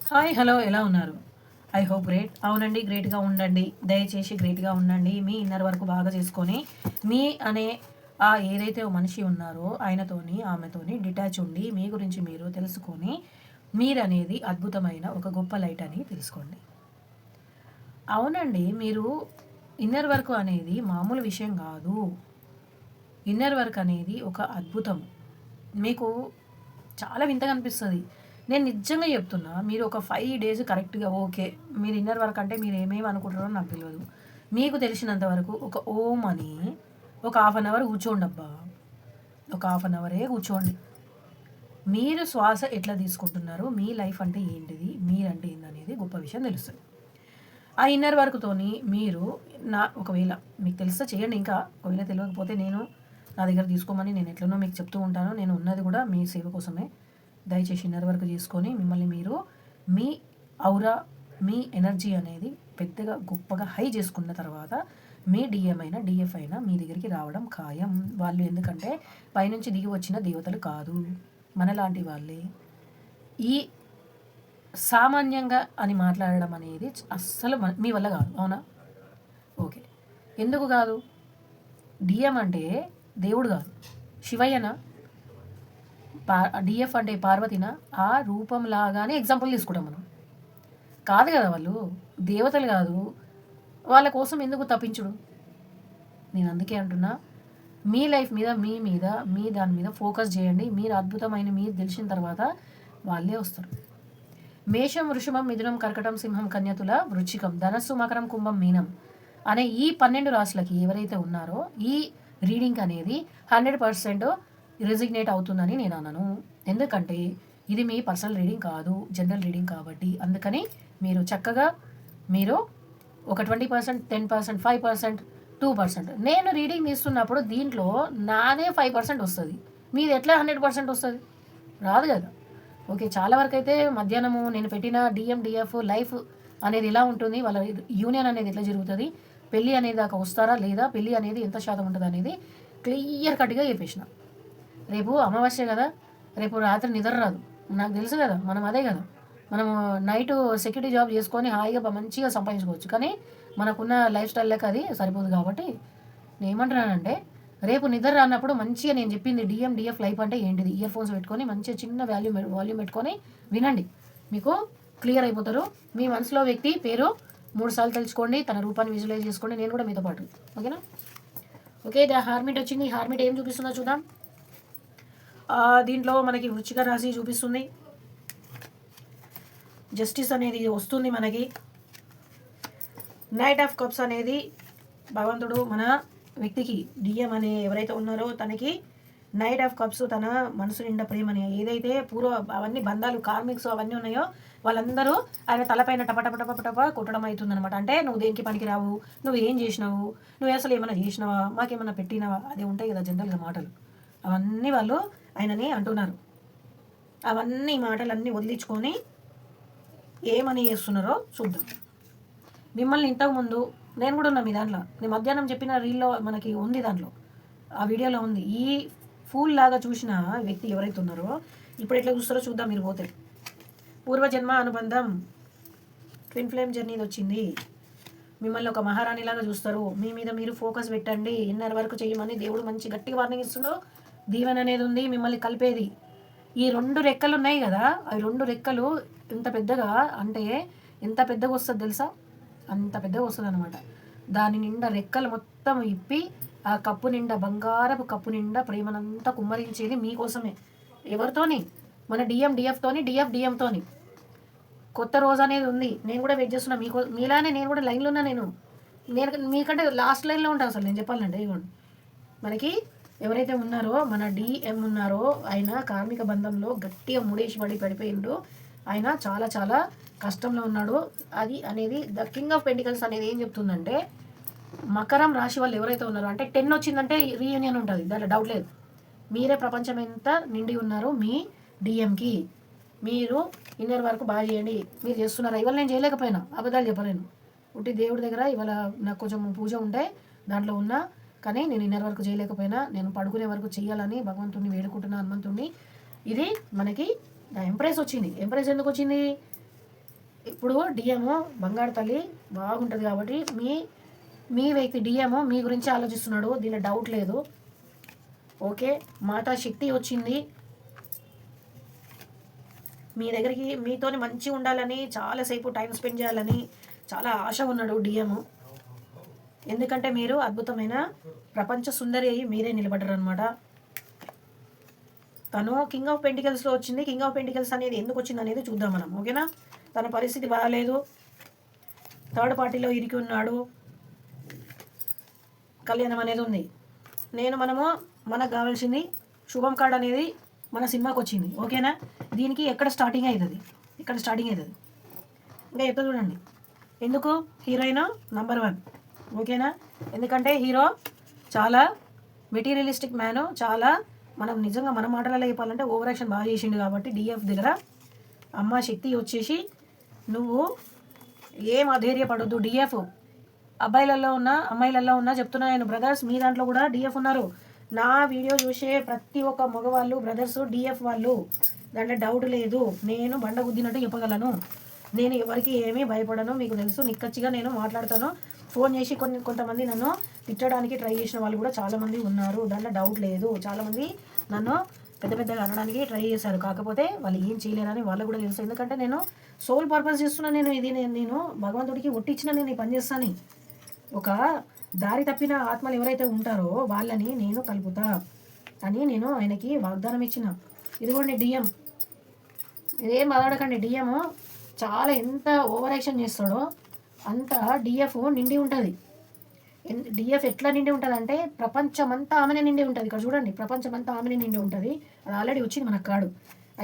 Hi hello ఎలా ఉన్నారు? I hope great. అవునండి, గ్రేట్గా ఉండండి. దయచేసి గ్రేట్గా ఉండండి. మీ ఇన్నర్ వర్క్ బాగా చేసుకొని మీ అనే ఏదైతే ఓ మనిషి ఉన్నారో ఆయనతోని ఆమెతోని డిటాచ్ ఉండి మీ గురించి మీరు తెలుసుకొని మీరనేది అద్భుతమైన ఒక గొప్ప లైట్ అని తెలుసుకోండి. అవునండి, మీరు ఇన్నర్ వర్క్ అనేది మామూలు విషయం కాదు. ఇన్నర్ వర్క్ అనేది ఒక అద్భుతం. మీకు చాలా వింతగా అనిపిస్తది. నేను నిజంగా చెప్తున్నా. మీరు ఒక 5 డేస్ కరెక్ట్‌గా ఓకే. మీరు ఇన్నర్ వర్క్ అంటే మీరు ఏమేమి అనుకుంటారో నాకు తెలవదు. మీకు తెలిసినంత వరకు ఒక ఓం అని ఒక హాఫ్ అన్ అవర్ కూర్చోండబ్బా. ఒక హాఫ్ అన్ అవరే కూర్చోండి. మీరు శ్వాస ఎట్లా తీసుకుంటున్నారు? మీ లైఫ్ అంటే ఏంటిది? మీరంటే ఏందనేది గొప్ప విషయం తెలుస్తది. ఆ ఇన్నర్ వర్క్‌తోని మీరు ఒకవేళ మీకు తెలిస్తే చేయండి ఇంకా. ఒకవేళ తెలవకపోతే నా దగ్గర తీసుకోమని నేను ఎట్లనో మీకు చెప్తూ ఉంటాను. నేను ఉన్నది కూడా మీ సేవ కోసమే. దయచేసి ఇన్నర్ వర్క్ చేసుకొని మిమ్మల్ని మీరు మీ ఔరా, మీ ఎనర్జీ అనేది పెద్దగా గొప్పగా హై చేసుకున్న తర్వాత మీ డీఎం అయినా, డీఎఫ్ అయినా మీ దగ్గరికి రావడం ఖాయం. వాళ్ళు ఎందుకంటే పైనుంచి దిగి వచ్చిన దేవతలు కాదు. మనలాంటి వాళ్ళే. ఈ సామాన్యంగా అని మాట్లాడడం అనేది అస్సలు మీ వల్ల కాదు. అవునా? ఓకే. ఎందుకు కాదు? డిఎం అంటే దేవుడు కాదు. శివయ్యనా? డిఎఫ్ అంటే పార్వతినా? ఆ రూపం లాగానే ఎగ్జాంపుల్ తీసుకుంటాం మనం. కాదు కదా వాళ్ళు. దేవతలు కాదు. వాళ్ళ కోసం ఎందుకు తప్పించుడు? నేను అందుకే అంటున్నా, మీ లైఫ్ మీద, మీ దాని మీద ఫోకస్ చేయండి. మీరు అద్భుతమైన మీరు తెలిసిన తర్వాత వాళ్ళే వస్తారు. మేషం, వృషభం, మిథునం, కర్కటం, సింహం, కన్యతుల, వృచ్చికం, ధనస్సు, మకరం, కుంభం, మీనం అనే ఈ 12 రాశులకి ఎవరైతే ఉన్నారో ఈ రీడింగ్ అనేది 100% రెజిగ్నేట్ అవుతుందని నేను అనను. ఎందుకంటే ఇది మీ పర్సనల్ రీడింగ్ కాదు, జనరల్ రీడింగ్ కాబట్టి. అందుకని మీరు చక్కగా మీరు ఒక 20%, 10%, 5%, 2%. నేను రీడింగ్ తీస్తున్నప్పుడు దీంట్లో నాదే 5% వస్తుంది. మీది ఎట్లా 100% వస్తుంది? రాదు కదా. ఓకే. చాలా వరకు అయితే మధ్యాహ్నము నేను పెట్టిన డిఎం, డిఎఫ్ లైఫ్ అనేది ఎలా ఉంటుంది, వాళ్ళ యూనియన్ అనేది ఎట్లా జరుగుతుంది, పెళ్ళి అనేది దాకా వస్తారా లేదా, పెళ్ళి అనేది ఎంత శాతం ఉంటుంది అనేది క్లియర్ కట్గా చెప్పేసిన. రేపు అమావాస్య కదా, రేపు రాత్రి నిద్ర రాదు. నాకు తెలుసు కదా, మనం అదే కదా. మనము నైట్ సెక్యూరిటీ జాబ్ చేసుకొని హాయిగా మంచిగా సంపాదించుకోవచ్చు. కానీ మనకున్న లైఫ్ స్టైల్ లెక్క అది సరిపోదు. కాబట్టి నేను ఏమంటున్నానంటే రేపు నిద్ర రానప్పుడు మంచిగా నేను చెప్పింది డిఎం, డిఎఫ్ లైఫ్ అంటే ఏంటిది ఇయర్ ఫోన్స్ పెట్టుకొని మంచిగా చిన్న వాల్యూమ్ పెట్టుకొని వినండి. మీకు క్లియర్ అయిపోతారు. మీ మనసులో వ్యక్తి పేరు 3 సార్లు తెలుసుకోండి. తన రూపాన్ని విజువలైజ్ చేసుకోండి. నేను కూడా మీతో పాటు. ఓకేనా? ఓకే. హార్మిట్ వచ్చింది. హార్మిట్ ఏం చూపిస్తుందో చూద్దాం. దీంట్లో మనకి వృశ్చిక రాశి చూపిస్తుంది. జస్టిస్ అనేది వస్తుంది మనకి. నైట్ ఆఫ్ కప్స్ అనేది భగవంతుడు మన వ్యక్తికి డిఎం అనే ఎవరైతే ఉన్నారో తనకి నైట్ ఆఫ్ కప్స్ తన మనసు నిండా ప్రేమని ఏదైతే అవన్నీ బంధాలు కార్మిక్స్ అవన్నీ ఉన్నాయో వాళ్ళందరూ ఆయన తలపైన టప కొట్టడం అవుతుందనమాట. అంటే నువ్వు దేనికి పనికిరావు, నువ్వు ఏం చేసినావు, నువ్వు అసలు ఏమైనా చేసినావా, మాకేమైనా పెట్టినావా, అది ఉంటాయి కదా జనరల్గా మాటలు. అవన్నీ వాళ్ళు ఆయనని అంటున్నారు. అవన్నీ మాటలన్నీ వదిలించుకొని ఏమని చేస్తున్నారో చూద్దాం. మిమ్మల్ని ఇంతకుముందు నేను కూడా ఉన్నా మీ దాంట్లో. నేను మధ్యాహ్నం చెప్పిన రీల్లో మనకి ఉంది, దాంట్లో ఆ వీడియోలో ఉంది. ఈ ఫూల్ లాగా చూసిన వ్యక్తి ఎవరైతే ఉన్నారో ఇప్పుడు ఎట్లా చూస్తారో చూద్దాం. మీరు పోతే పూర్వజన్మ అనుబంధం ట్విన్ ఫ్లేమ్ జర్నీది వచ్చింది. మిమ్మల్ని ఒక మహారాణిలాగా చూస్తారు. మీ మీద మీరు ఫోకస్ పెట్టండి. ఇన్నర్ వర్క్ చేయమని దేవుడు మంచి గట్టిగా వార్నింగ్ ఇస్తుండో. దీవెన అనేది ఉంది మిమ్మల్ని కలిపేది. ఈ 2 రెక్కలు ఉన్నాయి కదా, ఆ 2 రెక్కలు ఎంత పెద్దగా అంటే ఎంత పెద్దగా వస్తుంది తెలుసా? అంత పెద్దగా వస్తుంది అనమాట. దాని నిండా రెక్కలు మొత్తం ఇప్పి ఆ కప్పు నిండా బంగారపు కప్పు నిండా ప్రేమనంతా కుమ్మరించేది మీకోసమే. ఎవరితోని? మన డిఎం డిఎఫ్తోని, డిఎఫ్ డిఎంతోని. కొత్త రోజు అనేది ఉంది. నేను కూడా వెయిట్ చేస్తున్నా మీలానే. నేను కూడా లైన్లో ఉన్నా. నేను మీకంటే లాస్ట్ లైన్లో ఉంటాను అసలు నేను చెప్పాలంటే. ఇవ్వండి, మనకి ఎవరైతే ఉన్నారో మన డిఎం ఉన్నారో ఆయన కార్మిక బంధంలో గట్టిగా ముడేసి పడిపోయిండు. ఆయన చాలా చాలా కష్టంలో ఉన్నాడు. అది అనేది ద కింగ్ ఆఫ్ పెంటికల్స్ అనేది ఏం చెప్తుందంటే మకరం రాశి వాళ్ళు ఎవరైతే ఉన్నారో అంటే 10 వచ్చిందంటే రీయూనియన్ ఉంటుంది, దాంట్లో డౌట్ లేదు. మీరే ప్రపంచం ఎంత నిండి ఉన్నారు మీ డిఎంకి. మీరు ఇన్నర్ వరకు బాగా చేయండి. మీరు చేస్తున్నారా? ఇవాళ నేను చేయలేకపోయినా, అబద్ధాలు చెప్పలేను. ఉట్టి దేవుడి దగ్గర ఇవాళ నాకు కొంచెం పూజ ఉంటే దాంట్లో ఉన్నా. కానీ నేను ఇన్నర్ వరకు చేయలేకపోయినా. నేను పడుకునే వరకు చేయాలని భగవంతుడిని వేడుకుంటున్నా, హనుమంతుడిని. ఇది మనకి ఎంప్రెస్ వచ్చింది. ఎంప్రెస్ ఎందుకు వచ్చింది? ఇప్పుడు డిఎం బంగారు తల్లి బాగుంటుంది కాబట్టి మీ వ్యక్తి డిఎం మీ గురించి ఆలోచిస్తున్నాడు, దీనిలో డౌట్ లేదు. ఓకే, మాతా శక్తి వచ్చింది మీ దగ్గరికి, మీతోని మంచిగా ఉండాలని, చాలాసేపు టైం స్పెండ్ చేయాలని చాలా ఆశ ఉన్నాడు డిఎం. ఎందుకంటే మీరు అద్భుతమైన ప్రపంచ సుందరి అయ్యి మీరే నిలబడ్డారు అనమాట. తను కింగ్ ఆఫ్ పెంటికల్స్లో వచ్చింది. కింగ్ ఆఫ్ పెంటికల్స్ అనేది ఎందుకు వచ్చింది అనేది చూద్దాం మనం. ఓకేనా, తన పరిస్థితి బాగాలేదు, థర్డ్ పార్టీలో ఇరికి ఉన్నాడు, కళ్యాణం అనేది ఉంది. మనకు కావాల్సింది శుభం కార్డ్ అనేది మన సినిమాకి వచ్చింది. ఓకేనా, దీనికి ఎక్కడ స్టార్టింగ్ అవుతుంది, ఇంకా ఎక్కడ చూడండి. ఎందుకు హీరోయిన్ నంబర్ 1. ఓకేనా, ఎందుకంటే హీరో చాలా మెటీరియలిస్టిక్ మ్యాను, చాలా నిజంగా మన మాటలలో చెప్పాలంటే ఓవర్ యాక్షన్ బాగా చేసిండు. కాబట్టి డిఎఫ్ దగ్గర అమ్మ శక్తి వచ్చేసి నువ్వు ఏం అధైర్యపడొద్దు. డిఎఫ్ అబ్బాయిలలో ఉన్న అమ్మాయిలలో ఉన్న చెప్తున్నా నేను, బ్రదర్స్ మీ దాంట్లో కూడా డిఎఫ్ ఉన్నారు. నా వీడియో చూసే ప్రతి ఒక్క మగవాళ్ళు బ్రదర్స్ డిఎఫ్ వాళ్ళు, దాంట్లో డౌట్ లేదు. నేను బండ గుద్దినట్టు చెప్పగలను, నేను ఎవరికి ఏమీ భయపడను, మీకు తెలుసు. నిక్కచ్చిగా నేను మాట్లాడతాను. ఫోన్ చేసి కొంతమంది నన్ను తిట్టడానికి ట్రై చేసిన వాళ్ళు కూడా చాలామంది ఉన్నారు, దాంట్లో డౌట్ లేదు. చాలామంది నన్ను పెద్దగా అనడానికి ట్రై చేశారు, కాకపోతే వాళ్ళు ఏం చేయలేరని వాళ్ళకు కూడా తెలుసు. ఎందుకంటే నేను సోల్ పర్పస్ చేస్తున్నా. నేను భగవంతుడికి ఒట్టించిన నేను ఈ పని చేస్తాను. ఒక దారి తప్పిన ఆత్మలు ఎవరైతే ఉంటారో వాళ్ళని నేను కలుపుతా అని నేను ఆయనకి వాగ్దానం ఇచ్చిన. ఇదిగోండి డిఎం, ఇదేం బాధపడకండి. డిఎం చాలా ఎంత ఓవర్ యాక్షన్ చేస్తాడో అంత డిఎఫ్ నిండి ఉంటుంది. డిఎఫ్ ఎట్లా నిండి ఉంటుంది అంటే ప్రపంచమంతా ఆమెనే నిండి ఉంటుంది. ఇక్కడ చూడండి, ప్రపంచమంతా ఆమెనే నిండి ఉంటుంది. అది ఆల్రెడీ వచ్చింది మనకు కార్డు.